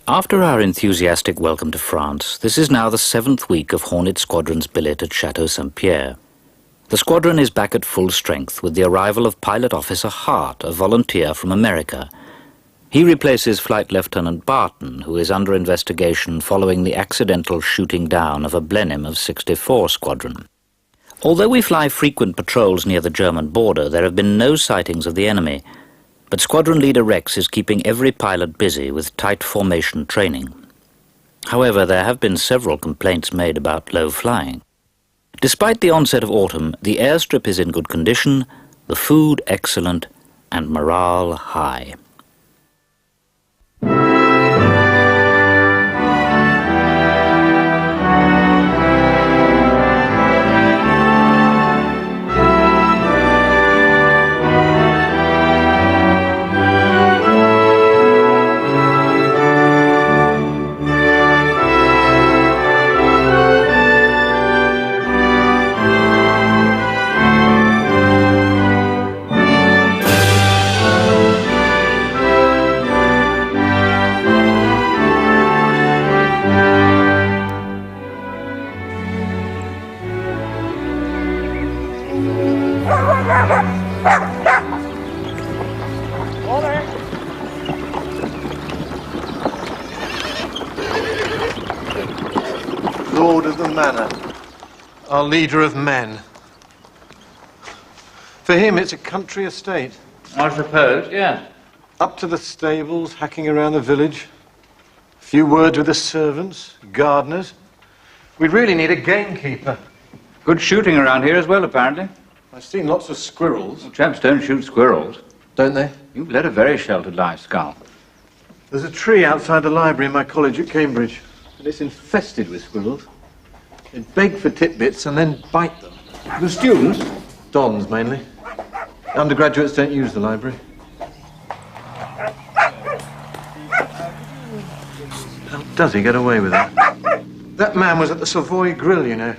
After our enthusiastic welcome to France, this is now the 7th week of Hornet Squadron's billet at Chateau St-Pierre. The squadron is back at full strength with the arrival of Pilot Officer Hart, a volunteer from America. He replaces Flight Lieutenant Barton, who is under investigation following the accidental shooting down of a Blenheim of 64 Squadron. Although we fly frequent patrols near the German border, there have been no sightings of the enemy. But Squadron Leader Rex is keeping every pilot busy with tight formation training. However, there have been several complaints made about low flying. Despite the onset of autumn, the airstrip is in good condition, the food excellent, and morale high. Lord of the manor, our leader of men. For him, it's a country estate. I suppose, yes. Up to the stables, hacking around the village. A few words with the servants, gardeners. We'd really need a gamekeeper. Good shooting around here as well, apparently. I've seen lots of squirrels. Well, chaps don't shoot squirrels. Don't they? You've led a very sheltered life, Skull. There's a tree outside the library in my college at Cambridge, and it's infested with squirrels. They beg for titbits and then bite them. The students? Dons, mainly. Undergraduates don't use the library. How does he get away with that? That man was at the Savoy Grill, you know.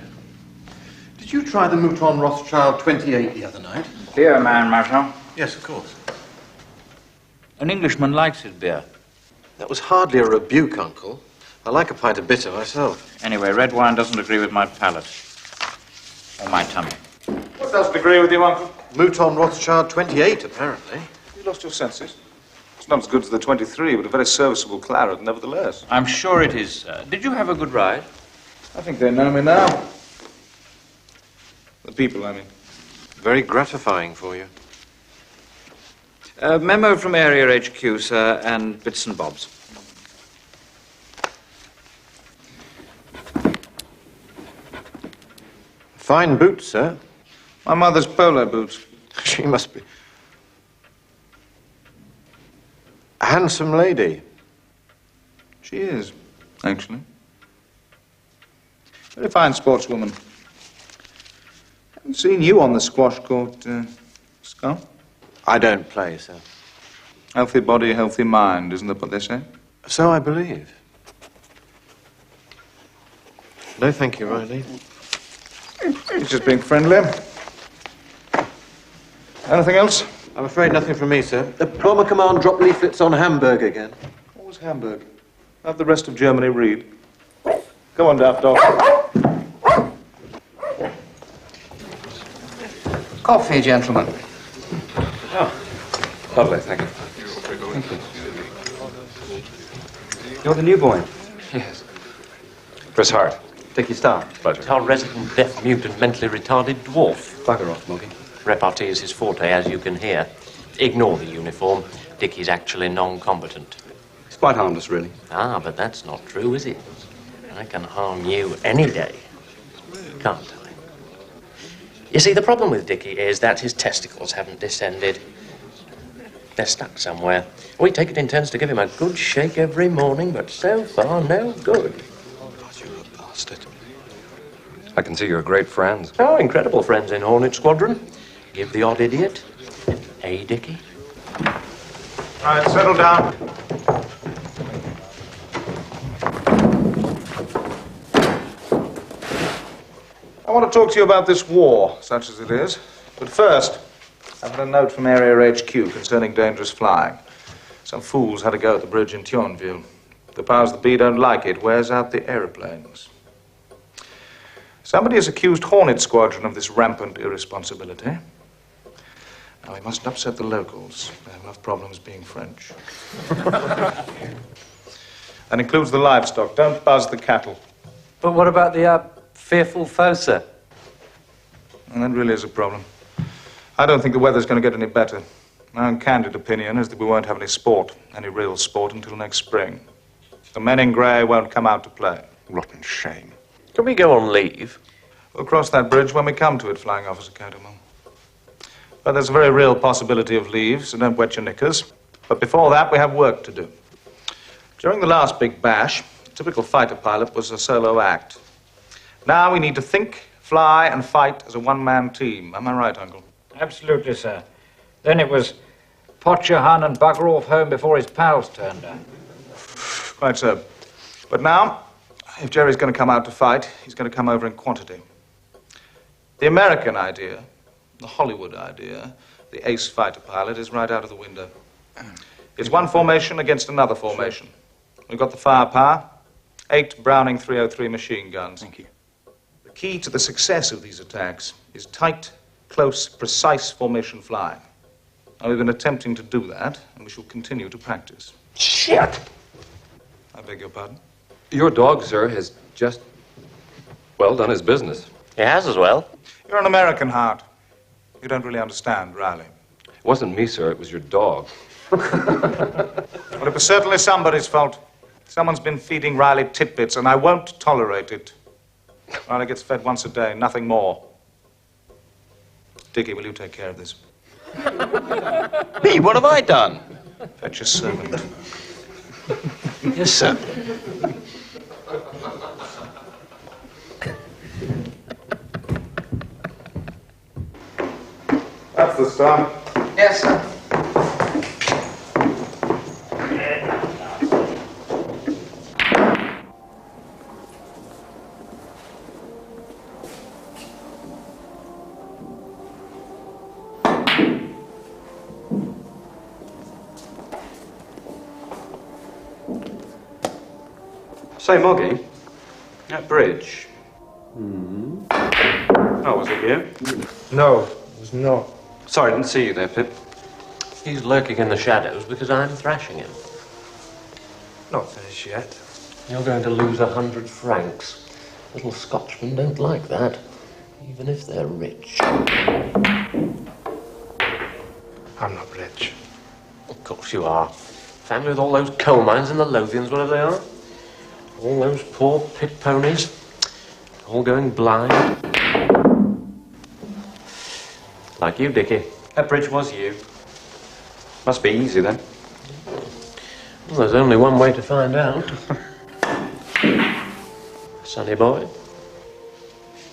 Did you try the Mouton Rothschild 28 the other night? Beer man, Marshal. Yes, of course. An Englishman likes his beer. That was hardly a rebuke, Uncle. I like a pint of bitter myself. Anyway, red wine doesn't agree with my palate. Or my tummy. What doesn't agree with you, Uncle? Mouton Rothschild 28, apparently. You lost your senses. It's not as good as the 23, but a very serviceable claret, nevertheless. I'm sure it is, sir. Did you have a good ride? I think they know me now. The people, I mean. Very gratifying for you. Memo from Area HQ, sir, and bits and bobs. Fine boots, sir. My mother's polo boots. She must be a handsome lady. She is, actually. Very fine sportswoman. Haven't seen you on the squash court, Skull. I don't play, sir. Healthy body, healthy mind, isn't that what they say? So I believe. No, thank you, Riley. He's just being friendly. Anything else? I'm afraid nothing from me, sir. The Plumber Command dropped leaflets on Hamburg again. What was Hamburg? Have the rest of Germany read. Go on, daft dog. Coffee, gentlemen. Oh, lovely, thank you. You're the new boy? Yes. Chris Hart. Dickie Starr. Pleasure. Our resident deaf, mute and mentally retarded dwarf. Bugger off, Moggy. Repartee is his forte, as you can hear. Ignore the uniform. Dickie's actually non-combatant. He's quite harmless, really. Ah, but that's not true, is it? I can harm you any day. Can't I? You see, the problem with Dickie is that his testicles haven't descended. They're stuck somewhere. We take it in turns to give him a good shake every morning, but so far, no good. God, you're a bastard. I can see you're great friends. Oh, incredible friends in Hornet Squadron. Give the odd idiot. Hey, Dickie. All right, settle down. I want to talk to you about this war, such as it is. But first, I've had a note from Area HQ concerning dangerous flying. Some fools had a go at the bridge in Thionville. The powers that be don't like it. Wears out the aeroplanes. Somebody has accused Hornet Squadron of this rampant irresponsibility. Now, we mustn't upset the locals. They have enough problems being French. That includes the livestock. Don't buzz the cattle. But what about the fearful foe, sir? And that really is a problem. I don't think the weather's going to get any better. My own candid opinion is that we won't have any sport, any real sport, until next spring. The men in grey won't come out to play. Rotten shame. Can we go on leave? We'll cross that bridge when we come to it, Flying Officer Catamount. But there's a very real possibility of leave, so don't wet your knickers. But before that, we have work to do. During the last big bash, a typical fighter pilot was a solo act. Now we need to think, fly, and fight as a one-man team. Am I right, Uncle? Absolutely, sir. Then it was pot your hun and bugger off home before his pals turned up. Quite so. But now, if Jerry's going to come out to fight, he's going to come over in quantity. The American idea, the Hollywood idea, the ace fighter pilot, is right out of the window. It's one formation against another formation. We've got the firepower, 8 Browning 303 machine guns. Thank you. The key to the success of these attacks is tight, close, precise formation flying. Now, we've been attempting to do that, and we shall continue to practice. Shit! I beg your pardon? Your dog, sir, has just, well, done his business. He has as well. You're an American, Hart. You don't really understand, Riley. It wasn't me, sir. It was your dog. Well, it was certainly somebody's fault. Someone's been feeding Riley tidbits, and I won't tolerate it. Riley gets fed once a day, nothing more. Dickie, will you take care of this? Me? What have I done? Fetch your servant. Yes, sir. That's the start. Yes, sir. Say, Moggy, that bridge. Oh, was it you? No, it was not. Sorry, I didn't see you there, Pip. He's lurking in the shadows because I'm thrashing him. Not finished yet. You're going to lose 100 francs. Little Scotchmen don't like that, even if they're rich. I'm not rich. Of course you are. Family with all those coal mines and the Lothians, whatever they are. All those poor pit ponies. All going blind. Like you, Dickie. That bridge was you. Must be easy, then. Well, there's only one way to find out. Sonny boy.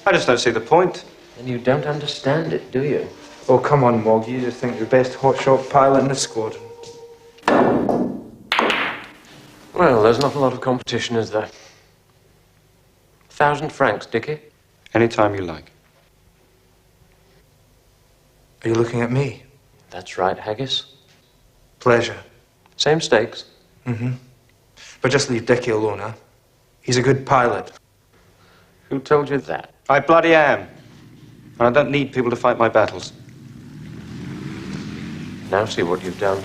I just don't see the point. And you don't understand it, do you? Oh, come on, Moggy. You just think you're the best hotshot pilot in the squadron. Well, there's not a lot of competition, is there? 1,000 francs, Dickie. Any time you like. Are you looking at me? That's right, Haggis. Pleasure. Same stakes. Mm-hmm. But just leave Dickie alone, huh? He's a good pilot. Who told you that? I bloody am. And I don't need people to fight my battles. Now see what you've done.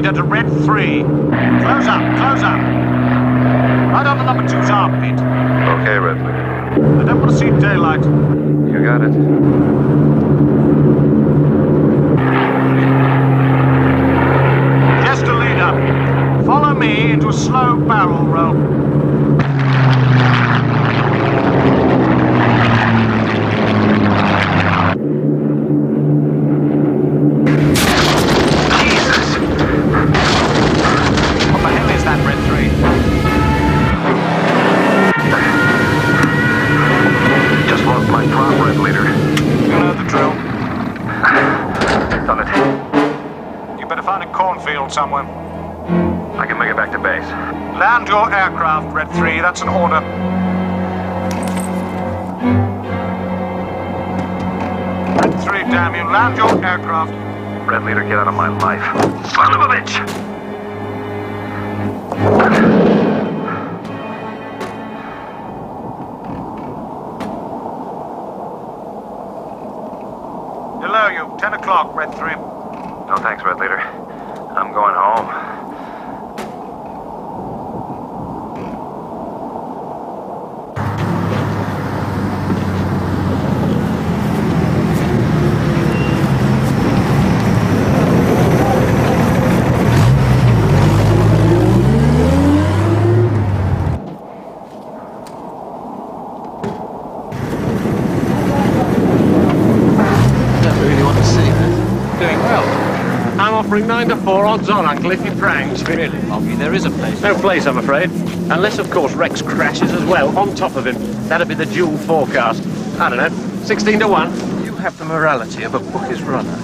To red 3. Close up, close up. Right on the number 2's armpit. Okay, Redley. I don't want to see daylight. You got it. Just a lead up. Follow me into a slow barrel roll. What the hell is that, Red 3? somewhere. I can make it back to base. Land your aircraft, Red 3. That's an order. Red 3, damn you. Land your aircraft. Red Leader, get out of my life. Son of a bitch! Hello, you. 10 o'clock, Red 3. No thanks, Red Leader. I'm going home. Offering 9 to 4 odds on, Uncle, if you pranks. Really, Moggy, there is a place. No place, I'm afraid. Unless, of course, Rex crashes as well, on top of him. That'd be the dual forecast. I don't know, 16 to 1. You have the morality of a bookie's runner.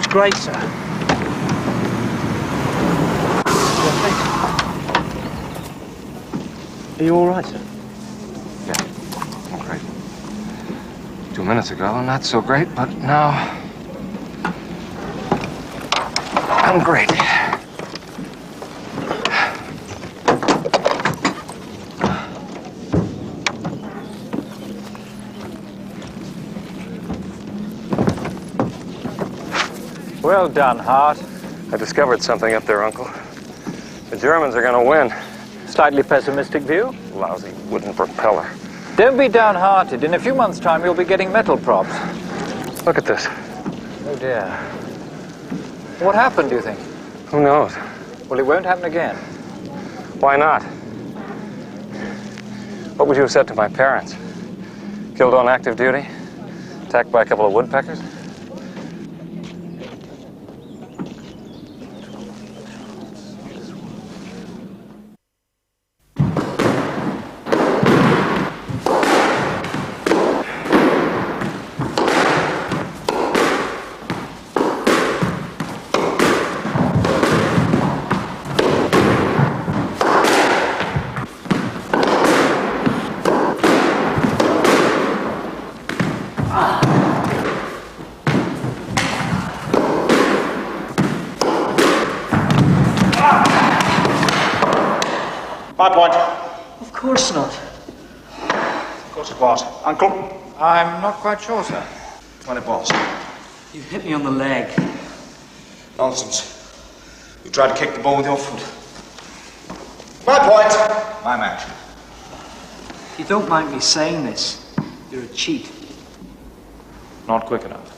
Great, sir. Are you all right, sir? Yeah, I'm great. 2 minutes ago, not so great, but now I'm great. Well done, Hart. I discovered something up there, Uncle. The Germans are going to win. Slightly pessimistic view? Lousy wooden propeller. Don't be downhearted. In a few months' time, you'll be getting metal props. Look at this. Oh, dear. What happened, do you think? Who knows? Well, it won't happen again. Why not? What would you have said to my parents? Killed on active duty? Attacked by a couple of woodpeckers? My point. Of course not. Of course it was. Uncle? I'm not quite sure, sir. Well, it was. You hit me on the leg. Nonsense. You tried to kick the ball with your foot. My point. My match. If you don't mind me saying this, you're a cheat. Not quick enough.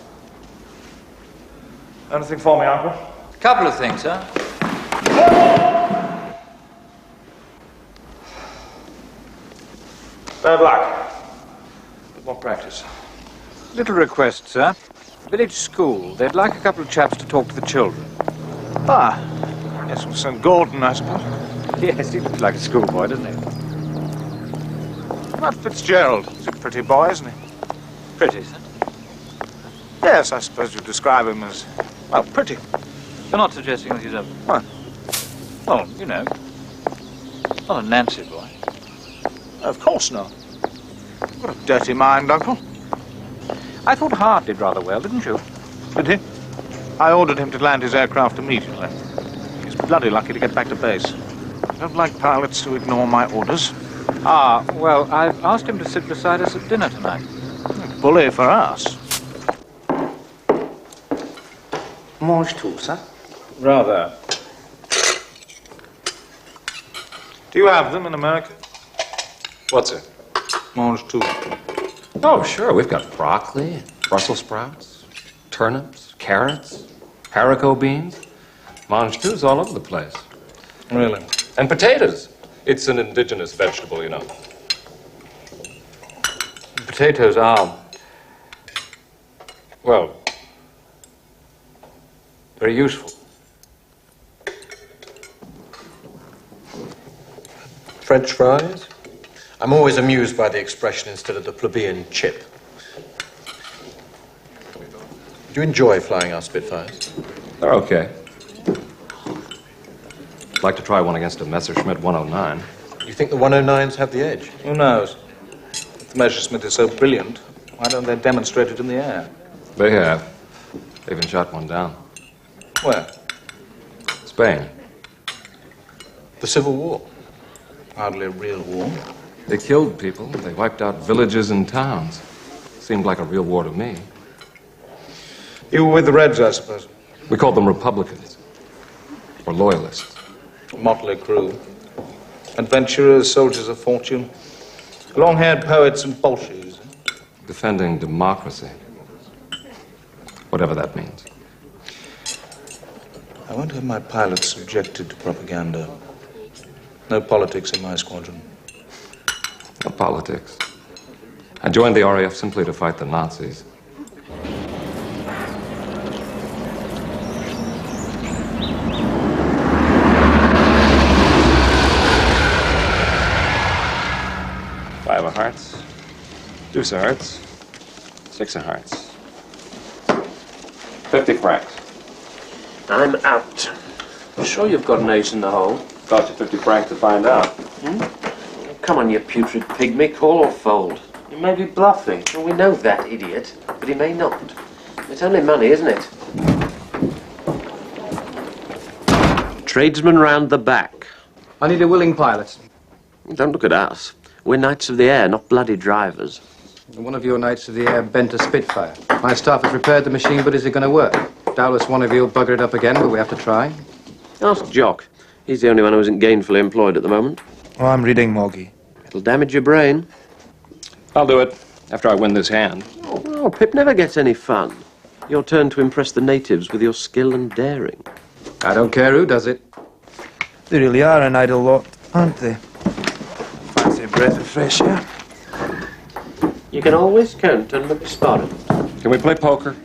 Anything for me, Uncle? A couple of things, sir. Bad luck. Bit more practice. Little request, sir. Village school. They'd like a couple of chaps to talk to the children. Ah. Yes, from St. Gordon, I suppose. Yes, he looks like a schoolboy, doesn't he? Not Fitzgerald. He's a pretty boy, isn't he? Pretty, sir. Yes, I suppose you'd describe him as, well, pretty. You're not suggesting that he's a... What? Well, you know, not a Nancy boy. Of course not. What a dirty mind, Uncle. I thought Hart did rather well, didn't you? Did he? I ordered him to land his aircraft immediately. He's bloody lucky to get back to base. I don't like pilots to ignore my orders. Ah, well, I've asked him to sit beside us at dinner tonight. Bully for us. Mange tout, sir. Rather. Do you have them in America? What's it? Mange tout. Oh, sure. We've got broccoli, Brussels sprouts, turnips, carrots, haricot beans. Mange tout's all over the place. Really? And potatoes. It's an indigenous vegetable, you know. Potatoes are, well, very useful. French fries? I'm always amused by the expression instead of the plebeian chip. Do you enjoy flying our Spitfires? They're okay. I'd like to try one against a Messerschmitt 109. Do you think the 109s have the edge? Who knows? If the Messerschmitt is so brilliant, why don't they demonstrate it in the air? They have. They even shot one down. Where? Spain. The Civil War? Hardly a real war. They killed people. They wiped out villages and towns. Seemed like a real war to me. You were with the Reds, I suppose. We called them Republicans. Or Loyalists. A motley crew. Adventurers, soldiers of fortune. Long-haired poets and bolshies. Defending democracy. Whatever that means. I won't have my pilots subjected to propaganda. No politics in my squadron. No politics. I joined the RAF simply to fight the Nazis. Five of hearts, deuce of hearts, six of hearts. 50 francs. I'm out. You sure you've got an ace in the hole? Cost you 50 francs to find out. Come on, you putrid pygmy, call or fold. You may be bluffing. Well, we know that idiot, but he may not. It's only money, isn't it? Tradesman round the back. I need a willing pilot. Don't look at us. We're knights of the air, not bloody drivers. One of your knights of the air bent a Spitfire. My staff has repaired the machine, but is it going to work? Doubtless one of you will bugger it up again, but we have to try. Ask Jock. He's the only one who isn't gainfully employed at the moment. Oh, I'm reading Moggy. It'll damage your brain. I'll do it after I win this hand. Oh, Pip never gets any fun. Your turn to impress the natives with your skill and daring. I don't care who does it. They really are an idle lot, aren't they? Fancy a breath of fresh air. You can always count on McSparrow. Can we play poker?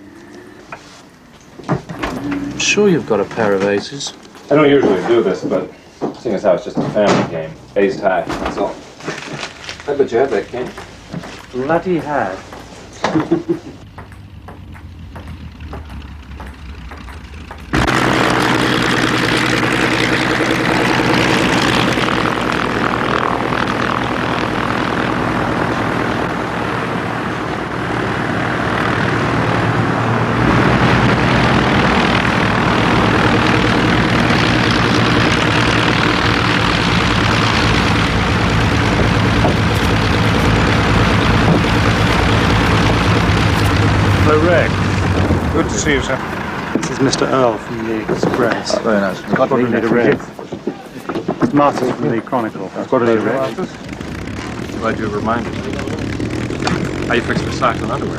I'm sure you've got a pair of aces. I don't usually do this, but seeing as how it's just a family game, ace high, that's all. I bet you have that, King. Bloody had. Good to see you, sir. This is Mr. Earl from the Express. Very nice. Squadron leader Red. Martin from the Chronicle. Squadron leader Red. Glad you reminded me. How you fix for socks and underwear?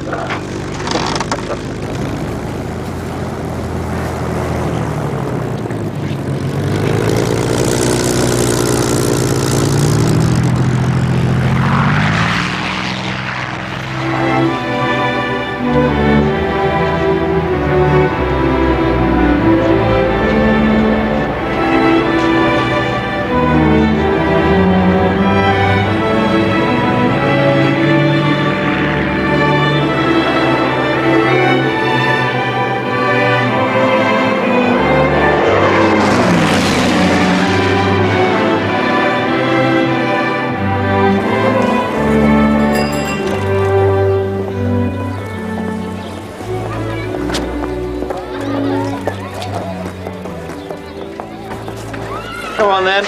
Come on then,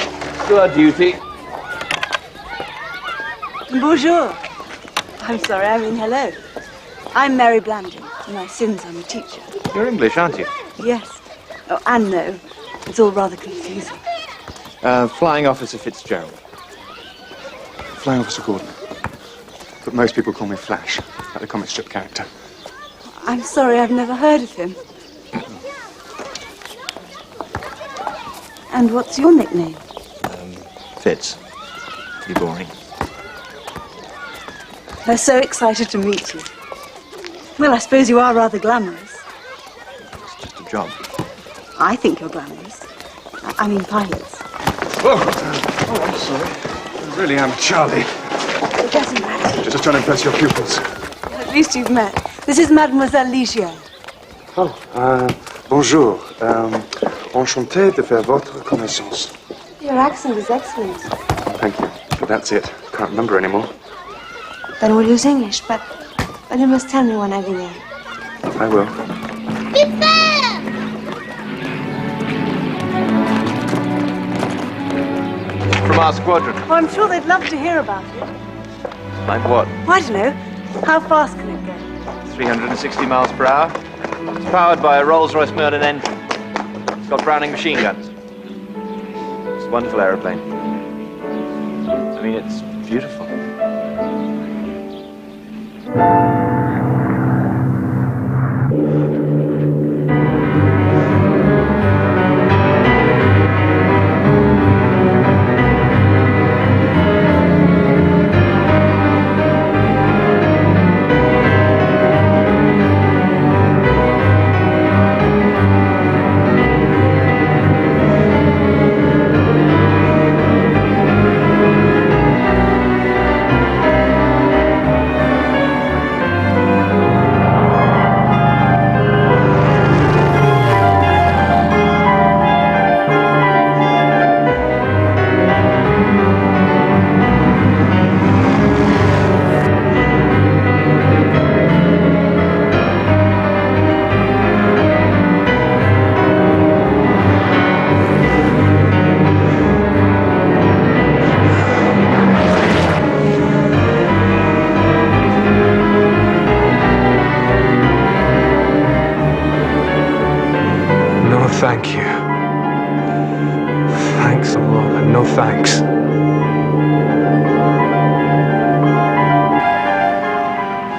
do our duty. Bonjour. I'm sorry, I mean hello. I'm Mary Blandon, and my sins I'm a teacher. You're English, aren't you? Yes. Oh, and no. It's all rather confusing. Flying Officer Fitzgerald. Flying Officer Gordon. But most people call me Flash, like the comic strip character. I'm sorry, I've never heard of him. And what's your nickname? Fitz. Pretty boring. We're so excited to meet you. Well, I suppose you are rather glamorous. It's just a job. I think you're glamorous. I mean pilots. Whoa! Oh, I'm sorry. I really am Charlie. It doesn't matter. Just trying to impress your pupils. At least you've met. This is Mademoiselle Ligier. Oh, bonjour. Enchanté de faire votre connaissance. Your accent is excellent. Thank you. But that's it. Can't remember anymore. Then we'll use English, but you must tell me when I begin. I will. From our squadron. Oh, I'm sure they'd love to hear about it. Like what? I don't know. How fast can it go? 360 miles per hour. It's powered by a Rolls-Royce Merlin engine. It's got Browning machine guns. It's a wonderful aeroplane. I mean, it's beautiful. Thank you. Thanks a lot, and no thanks.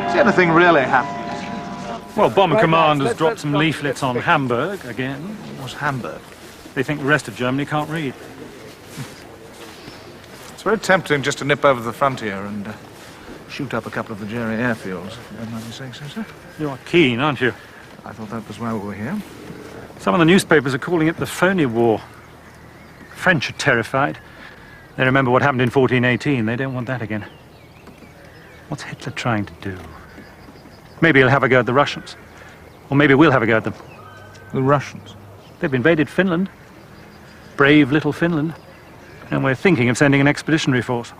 Has anything really happened? Well, Bomber Command has dropped some leaflets on Hamburg again. What's Hamburg? They think the rest of Germany can't read. It's very tempting just to nip over the frontier and shoot up a couple of the Jerry airfields, if you don't mind me saying so, sir. You are keen, aren't you? I thought that was why we were here. Some of the newspapers are calling it the phony war. The French are terrified. They remember what happened in 1418. They don't want that again. What's Hitler trying to do? Maybe he'll have a go at the Russians. Or maybe we'll have a go at them. The Russians? They've invaded Finland. Brave little Finland. And we're thinking of sending an expeditionary force.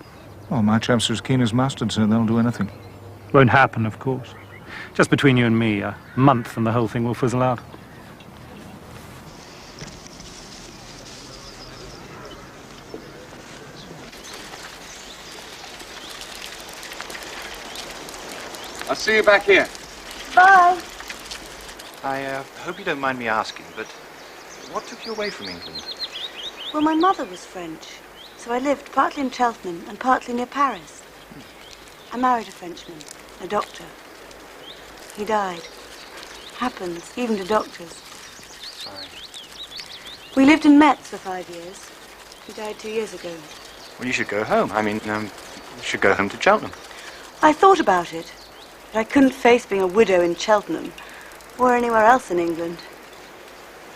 Well, my chaps are as keen as mustard, so they'll do anything. Won't happen, of course. Just between you and me, a month and the whole thing will fizzle out. I'll see you back here. Bye. I hope you don't mind me asking, but what took you away from England? Well, my mother was French, so I lived partly in Cheltenham and partly near Paris. I married a Frenchman, a doctor. He died. Happens, even to doctors. Sorry. We lived in Metz for 5 years. He died 2 years ago. Well, you should go home. I mean, you should go home to Cheltenham. I thought about it, but I couldn't face being a widow in Cheltenham or anywhere else in England.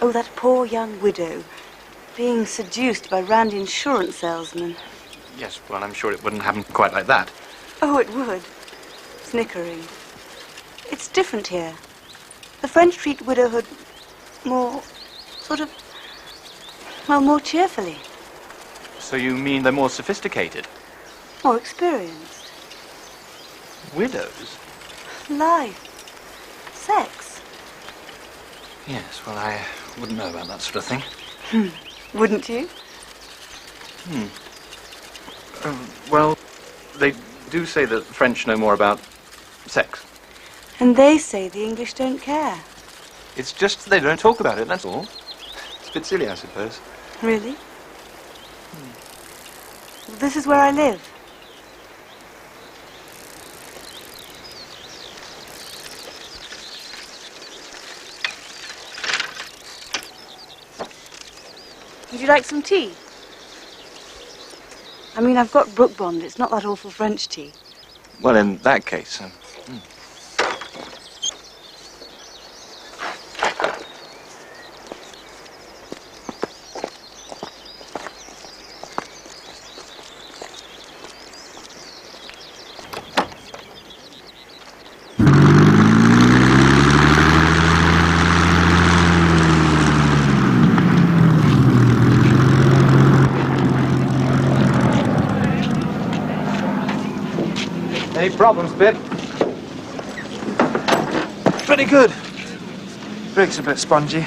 Oh, that poor young widow, being seduced by randy insurance salesmen. Yes, well, I'm sure it wouldn't happen quite like that. Oh, it would. Snickering. It's different here. The French treat widowhood more, sort of, well, more cheerfully. So you mean they're more sophisticated? More experienced. Widows? Life. Sex. Yes, well, I wouldn't know about that sort of thing. Wouldn't you? Well, they do say that the French know more about sex. And they say the English don't care. It's just they don't talk about it, that's all. It's a bit silly, I suppose. Really? Well, this is where I live. Would you like some tea? I mean, I've got Brook Bond. It's not that awful French tea. Well, in that case... Any problems, Bip? Pretty good. Brake's a bit spongy,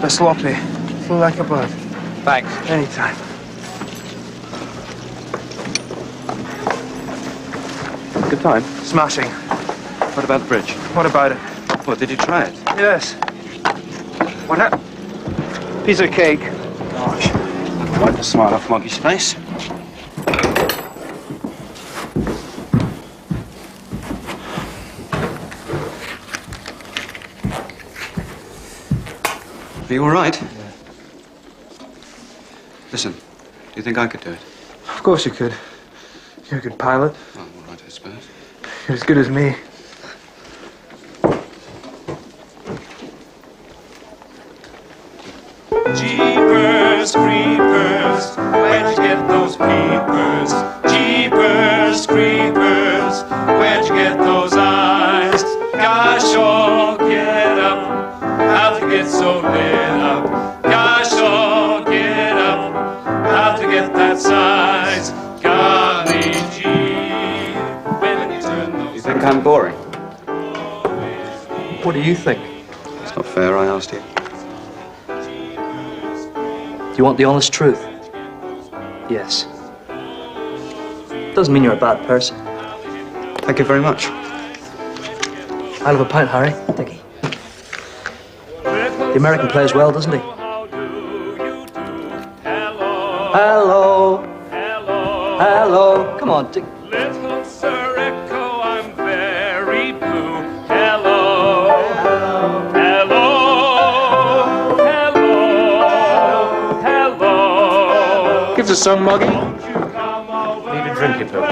bit sloppy. Flew like a bird. Thanks. Anytime. Good time. Smashing. What about the bridge? What about it? Well, did you try it? Yes. What happened? Piece of cake. Gosh. Wipe the smile off Moggy's face. Are you all right? Yeah. Listen, do you think I could do it? Of course you could. You're a good pilot. Oh, all right, I suppose. You're as good as me. Jeepers creepers, where'd you get those peepers? Jeepers creepers, where'd you get those eyes? Gosh, oh, get up, how to get so lit up? Gosh, oh, get up, how to get that size? Golly gee, when you turn those... You think I'm boring? What do you think? It's not fair, I asked you. Do you want the honest truth? Yes. Doesn't mean you're a bad person. Thank you very much. I'll have a pint, Harry. Thank you. The American plays well, doesn't he? Hello. Hello. Come on, Dick. Little Sir Echo, I'm very blue. Hello. Hello. Give us a song, Moggy. Need a drink, you Bill.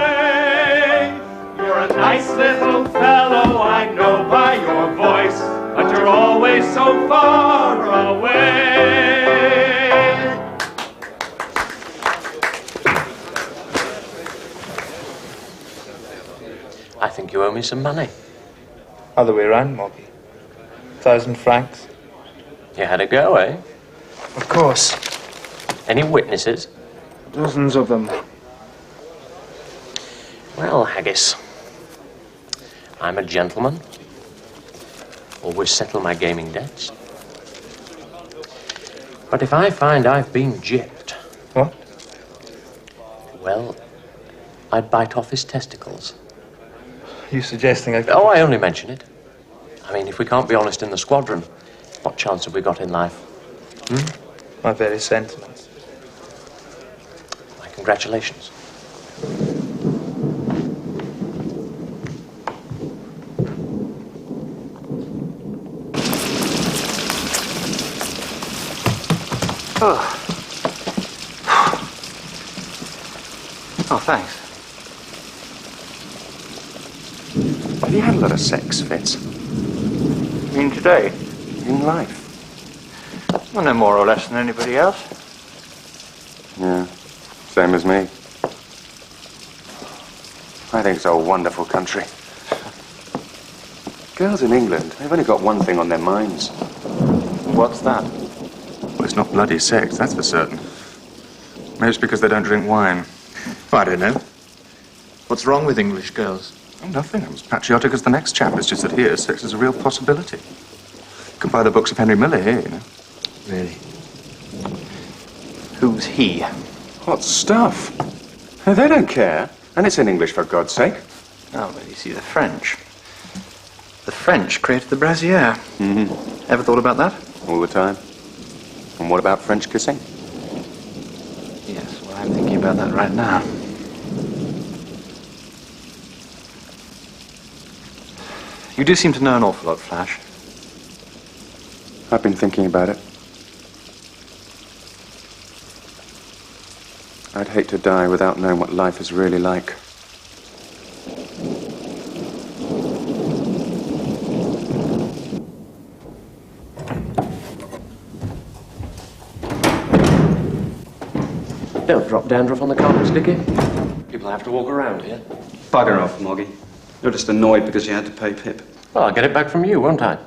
You're a nice little fellow, I know by your voice, but you're always so far away. I think you owe me some money. Other way around, Moggy. 1,000 francs. You had a go, eh? Of course. Any witnesses? Dozens of them. Well, Haggis, I'm a gentleman. Always settle my gaming debts. But if I find I've been gypped... What? Well, I'd bite off his testicles. You suggesting I... Oh, I only mention it. I mean, if we can't be honest in the squadron, what chance have we got in life? My very sentiments. My congratulations. Oh, thanks. Have you had a lot of sex, Fitz? You mean today? In life? Well, no more or less than anybody else. Yeah, same as me. I think it's a wonderful country. Girls in England, they've only got one thing on their minds. What's that? Well, it's not bloody sex, that's for certain. Maybe it's because they don't drink wine. I don't know. What's wrong with English girls? Oh, nothing. I'm as patriotic as the next chap. It's just that here, sex is a real possibility. You can buy the books of Henry Miller here, you know. Really? Who's he? What stuff? They don't care. And it's in English, for God's sake. Oh, well, you see, the French. The French created the brassiere. Mm-hmm. Ever thought about that? All the time. And what about French kissing? Yes, well, I'm thinking about that right now. You do seem to know an awful lot, Flash. I've been thinking about it. I'd hate to die without knowing what life is really like. Don't drop dandruff on the carpets, Dickie. People have to walk around here. Bugger off, Moggy. You're just annoyed because you had to pay Pip. Well, I'll get it back from you, won't I?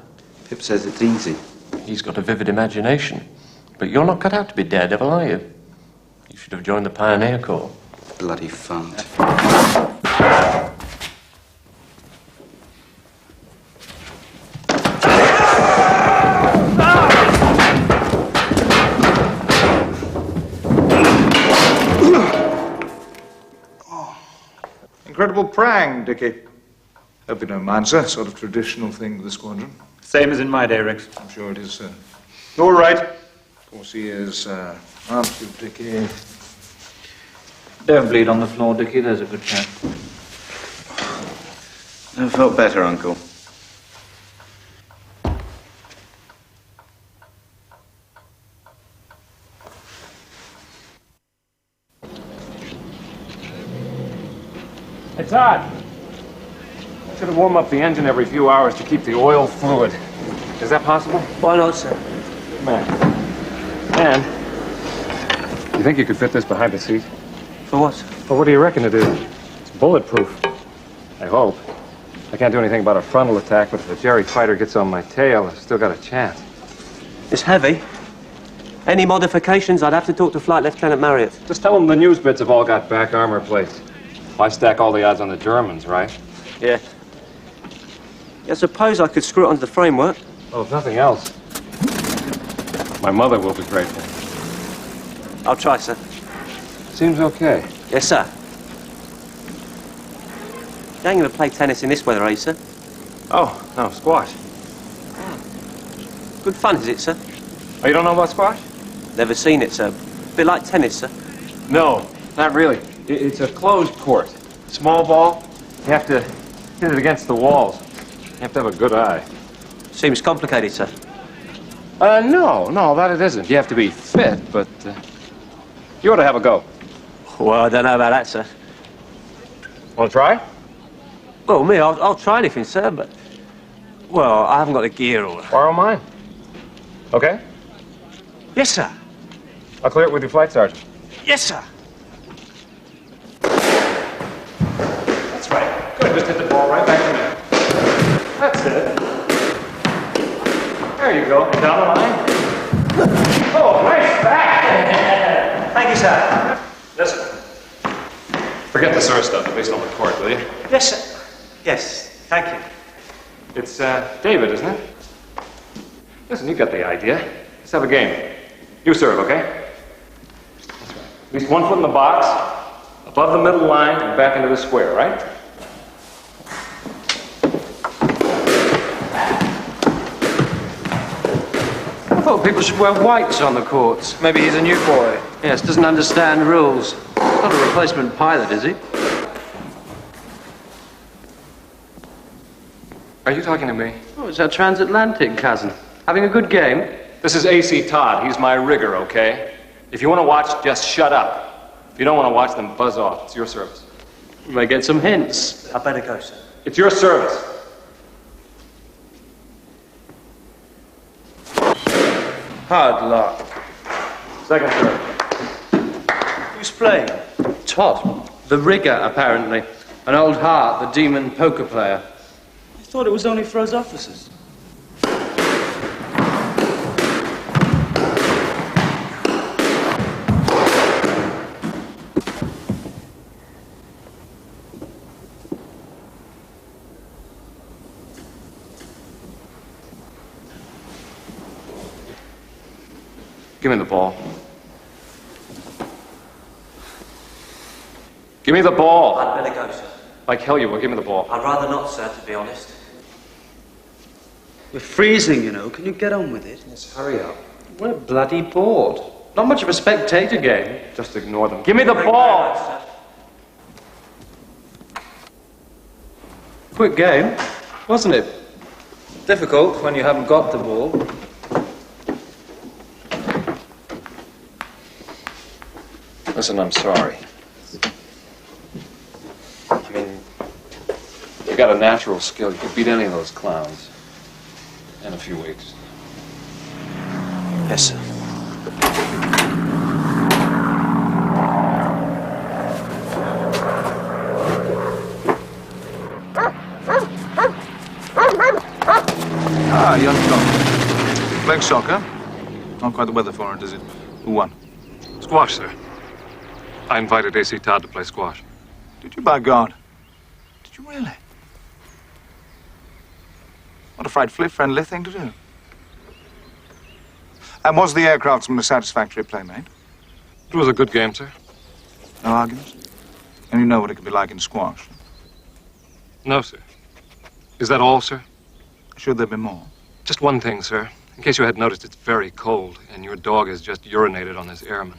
Pip says it's easy. He's got a vivid imagination. But you're not cut out to be Daredevil, are you? You should have joined the Pioneer Corps. Bloody fart. Incredible prang, Dickie. Hope you don't mind, sir. Sort of traditional thing with the squadron. Same as in my day, Rex. I'm sure it is, sir. All right. Of course he is, aren't you, Dickie? Don't bleed on the floor, Dickie. There's a good chap. Never felt better, Uncle. Hey, Todd. Should have warmed up the engine every few hours to keep the oil fluid. Is that possible? Why not, sir? Man. Man, you think you could fit this behind the seat? For what? Well, what do you reckon it is? It's bulletproof. I hope. I can't do anything about a frontal attack, but if the Jerry fighter gets on my tail, I've still got a chance. It's heavy. Any modifications, I'd have to talk to Flight Lieutenant Marriott. Just tell them the news bits have all got back armor plates. Why stack all the odds on the Germans, right? Yeah. I suppose I could screw it onto the framework. Well, if nothing else, my mother will be grateful. I'll try, sir. Seems okay. Yes, sir. You ain't gonna play tennis in this weather, are you, sir? Oh, no, squash. Good fun, is it, sir? Oh, you don't know about squash? Never seen it, sir. Bit like tennis, sir. No, not really. It's a closed court. Small ball. You have to hit it against the walls. You have to have a good eye. Seems complicated, sir. No, that it isn't. You have to be fit, but you ought to have a go. Well, I don't know about that, sir. Want to try? Well, me, I'll try anything, sir, but... Well, I haven't got the gear or... Borrow mine. Okay? Yes, sir. I'll clear it with your flight sergeant. Yes, sir. That's right. Good, just hit the ball right back to me. That's it. There you go. Down the line. Oh, nice back! Thank you, sir. Listen. Forget the sir stuff, at least on the court, will you? Yes, sir. Yes, thank you. It's David, isn't it? Listen, you got the idea. Let's have a game. You serve, okay? That's right. At least 1 foot in the box, above the middle line, and back into the square, right? I thought people should wear whites on the courts. Maybe he's a new boy. Yes, doesn't understand rules. Not a replacement pilot, is he? Are you talking to me? Oh, it's our transatlantic cousin. Having a good game? This is AC Todd. He's my rigger, okay? If you want to watch, just shut up. If you don't want to watch, then buzz off. It's your service. We may get some hints. I better go, sir. It's your service. Hard luck. Second serve. Who's playing? Todd. The rigger, apparently. An old heart, the demon poker player. I thought it was only for us officers. Give me the ball. Give me the ball. I'd better go, sir. Like hell you will. Give me the ball. I'd rather not, sir, to be honest. We're freezing, you know. Can you get on with it? Yes, hurry up. We're bloody bored. Not much of a spectator game. Just ignore them. Give me the ball. Much, Quick game, wasn't it? Difficult when you haven't got the ball. Listen, I'm sorry. I mean, you got a natural skill. You could beat any of those clowns in a few weeks. Yes, sir. Ah, young Tom. Playing soccer? Not quite the weather for it, is it? Who won? Squash, sir. I invited AC Todd to play squash. Did you, by God? Did you really? What a frightfully friendly thing to do. And was the aircraftsman a satisfactory playmate? It was a good game, sir. No arguments? And you know what it can be like in squash? No, sir. Is that all, sir? Should there be more? Just one thing, sir. In case you hadn't noticed, it's very cold, and your dog has just urinated on this airman.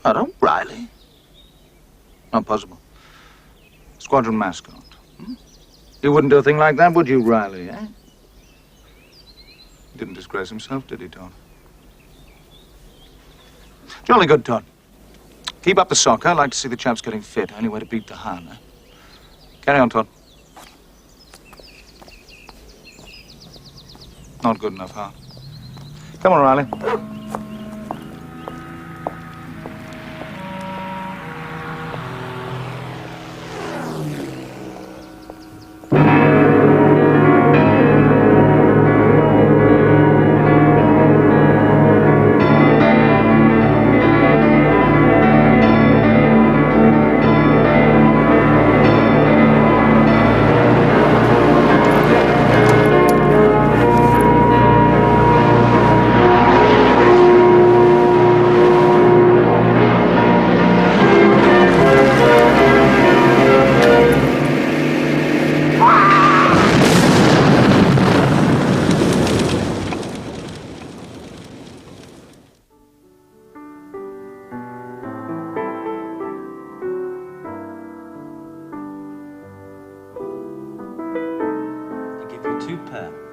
Oh, don't, Riley. Not possible. Squadron mascot. Hmm? You wouldn't do a thing like that, would you, Riley, eh? He didn't disgrace himself, did he, Todd? Jolly good, Todd. Keep up the soccer. I'd like to see the chaps getting fit. Only way to beat the Hun, eh? Carry on, Todd. Not good enough, huh? Come on, Riley.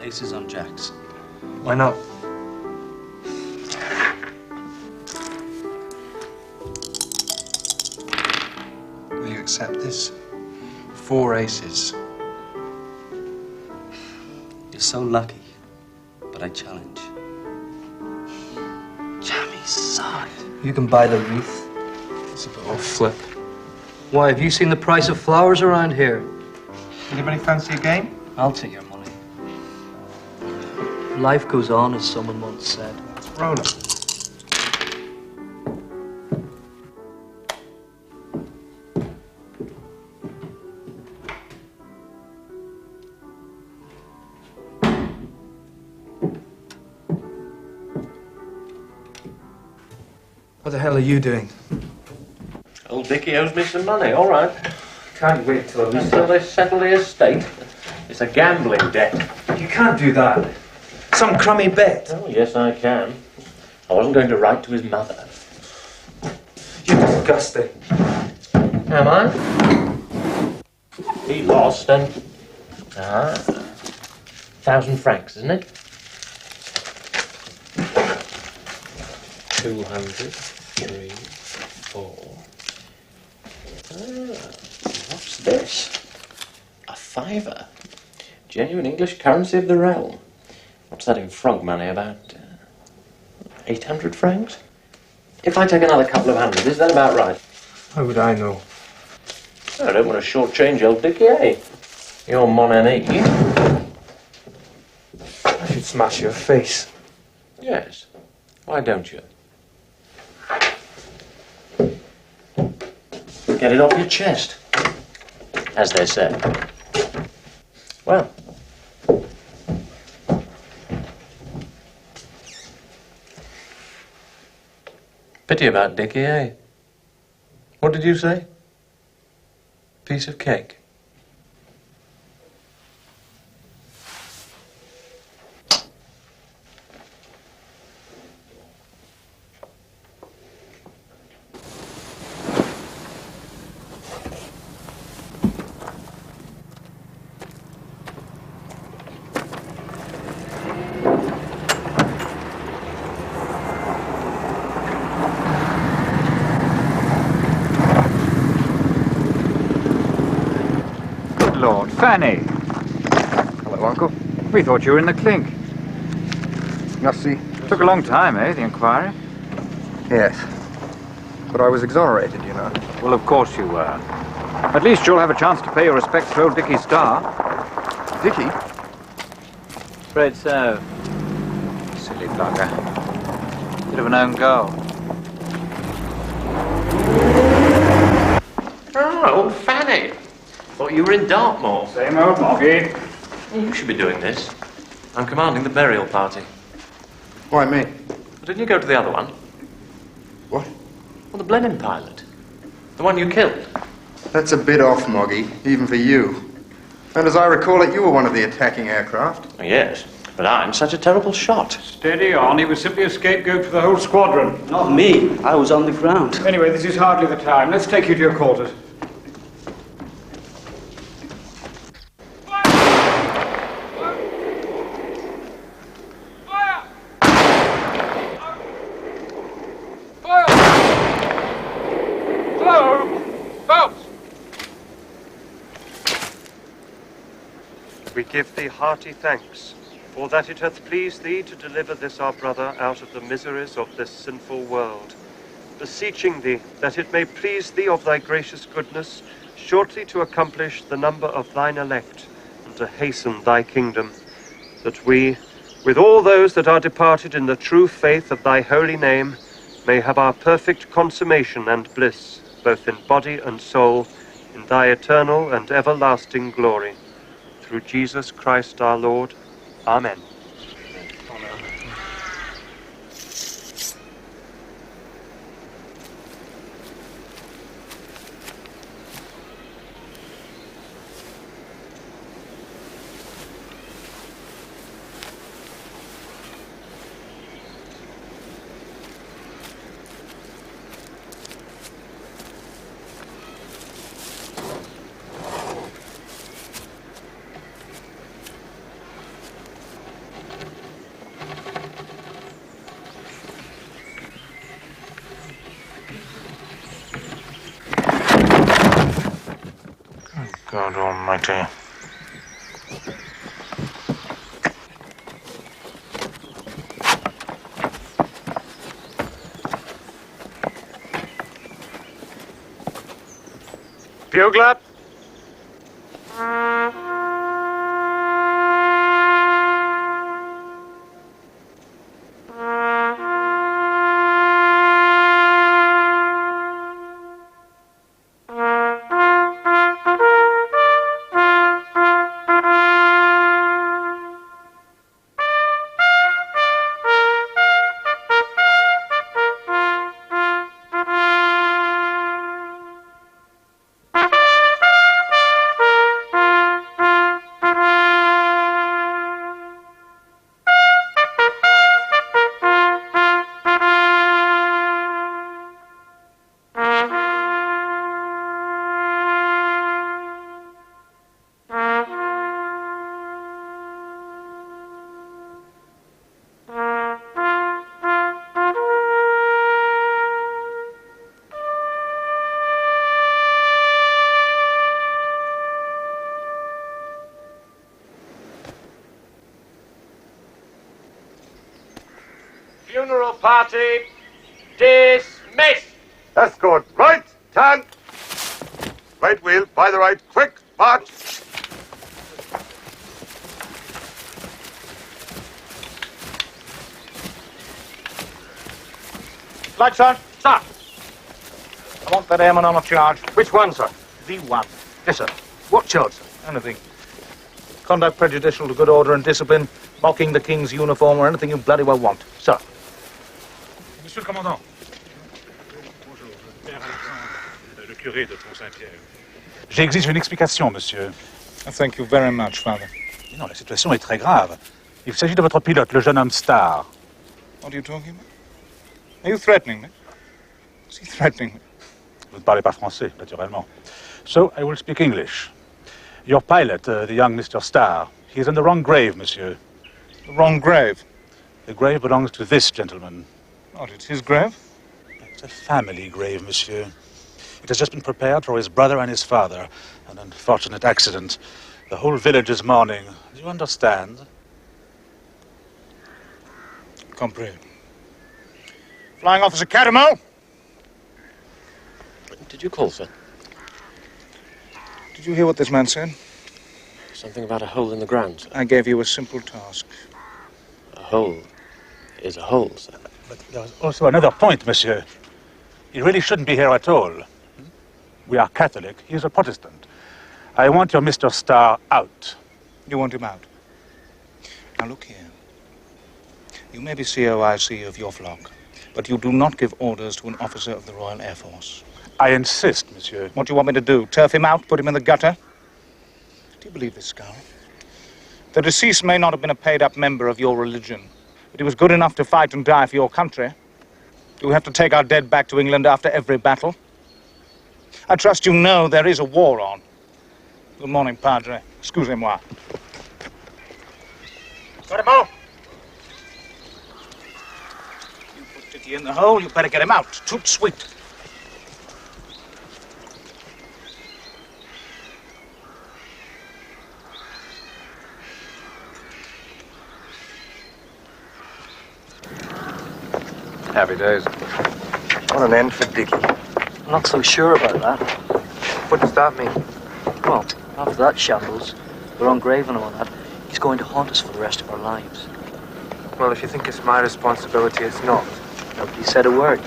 Aces on jacks. Why not? Will you accept this? 4 aces. You're so lucky, but I challenge. Jammy sod. You can buy the wreath. It's a bit of a flip. Why, have you seen the price of flowers around here? Anybody fancy a game? I'll take your money. Life goes on, as someone once said. Roll it. What the hell are you doing? Old Dickie owes me some money, all right. Can't wait till they settle the estate. It's a gambling debt. You can't do that. Some crummy bet. Oh, yes, I can. I wasn't going to write to his mother. You're disgusting. Am I? He lost and... 1,000 francs, isn't it? 200, 3, 4... what's this? A fiver. Genuine English currency of the realm. What's that in frog money, about 800 francs? If I take another couple of hundred, is that about right? How would I know? I don't want to shortchange old Dickie, eh? You're mon ami. I should smash your face. Yes. Why don't you? Get it off your chest, as they say. Well. Pity about Dickie, eh? What did you say? Piece of cake. Lord. Fanny. Hello, Uncle. We thought you were in the clink. Merci. Took a long time, eh, the inquiry? Yes. But I was exonerated, you know. Well, of course you were. At least you'll have a chance to pay your respects to old Dickie Starr. Dickie? Afraid so. Silly bugger. Bit of an own goal. Oh, Fanny. Thought you were in Dartmoor. Same old Moggy. You should be doing this. I'm commanding the burial party. Why me? Didn't you go to the other one? What? Well, the Blenheim pilot. The one you killed. That's a bit off, Moggy, even for you. And as I recall it, you were one of the attacking aircraft. Oh, yes, but I'm such a terrible shot. Steady on. He was simply a scapegoat for the whole squadron. Not me. I was on the ground. Anyway, this is hardly the time. Let's take you to your quarters. We give thee hearty thanks, for that it hath pleased thee to deliver this our brother out of the miseries of this sinful world, beseeching thee that it may please thee of thy gracious goodness shortly to accomplish the number of thine elect, and to hasten thy kingdom, that we, with all those that are departed in the true faith of thy holy name, may have our perfect consummation and bliss, both in body and soul, in thy eternal and everlasting glory. Through Jesus Christ our Lord. Amen. God Almighty. Bugler. Funeral party dismissed. That's good. Right, turn. Right wheel, by the right, quick, march. Lights on. Sir. I want that airman on a charge. Which one, sir? The one. Yes, sir. What charge, sir? Anything. Conduct prejudicial to good order and discipline, mocking the king's uniform, or anything you bloody well want. Sir. Monsieur le Commandant. Bonjour. Père Alexandre, le curé de Pont-Saint-Pierre. J'exige une explication, monsieur. Thank you very much, Father. Non, la situation est très grave. Il s'agit de votre pilote, le jeune homme Starr. What are you talking about? Are you threatening me? Is he threatening me? Vous ne parlez pas français, naturellement. So, I will speak English. Your pilot, the young Mr. Starr, he is in the wrong grave, monsieur. The wrong grave? The grave belongs to this gentleman. What, it's his grave? It's a family grave, monsieur. It has just been prepared for his brother and his father. An unfortunate accident. The whole village is mourning. Do you understand? Compris. Flying Officer Catamount. Did you call, sir? Did you hear what this man said? Something about a hole in the ground, sir. I gave you a simple task. A hole is a hole, sir. But there's also another point, monsieur. He really shouldn't be here at all. We are Catholic. He is a Protestant. I want your Mr. Starr out. You want him out? Now look here. You may be COIC of your flock, but you do not give orders to an officer of the Royal Air Force. I insist, monsieur. What do you want me to do? Turf him out? Put him in the gutter? Do you believe this, Skull? The deceased may not have been a paid-up member of your religion, but he was good enough to fight and die for your country. Do we have to take our dead back to England after every battle? I trust you know there is a war on. Good morning, Padre. Excusez-moi. Got him all? You put Dickie in the hole, you better get him out. Toot sweet. Happy days. What an end for Dickie. I'm not so sure about that. What does that mean? Well, after that shambles, we're on grave and all that, he's going to haunt us for the rest of our lives. Well, if you think it's my responsibility, it's not. Nobody said a word.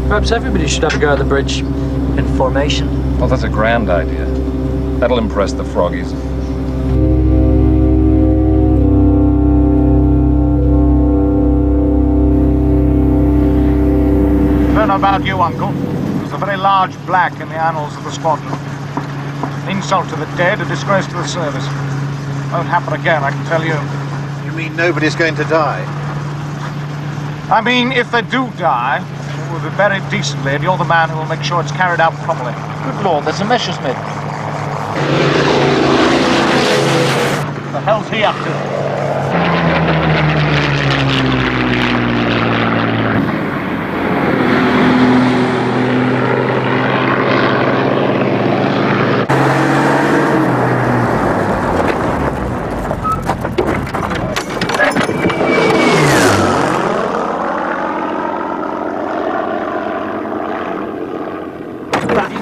Perhaps everybody should have a go at the bridge in formation. Well, that's a grand idea. That'll impress the froggies. I don't know about you, Uncle. There's a very large black in the annals of the squadron. An insult to the dead, a disgrace to the service. Won't happen again, I can tell you. You mean nobody's going to die? I mean, if they do die, it will be buried decently, and you're the man who will make sure it's carried out properly. Good Lord, there's a Messerschmitt. What the hell's he up to?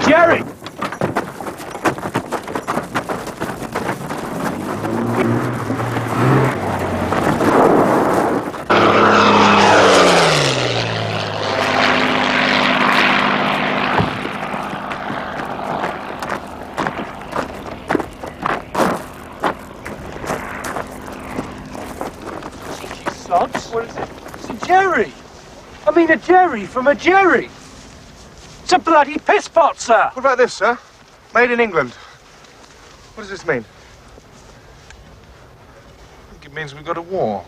Jerry! Sods? What is it? It's a Jerry! I mean a Jerry from a Jerry! It's a bloody piss pot, sir! What about this, sir? Made in England. What does this mean? I think it means we've got a war.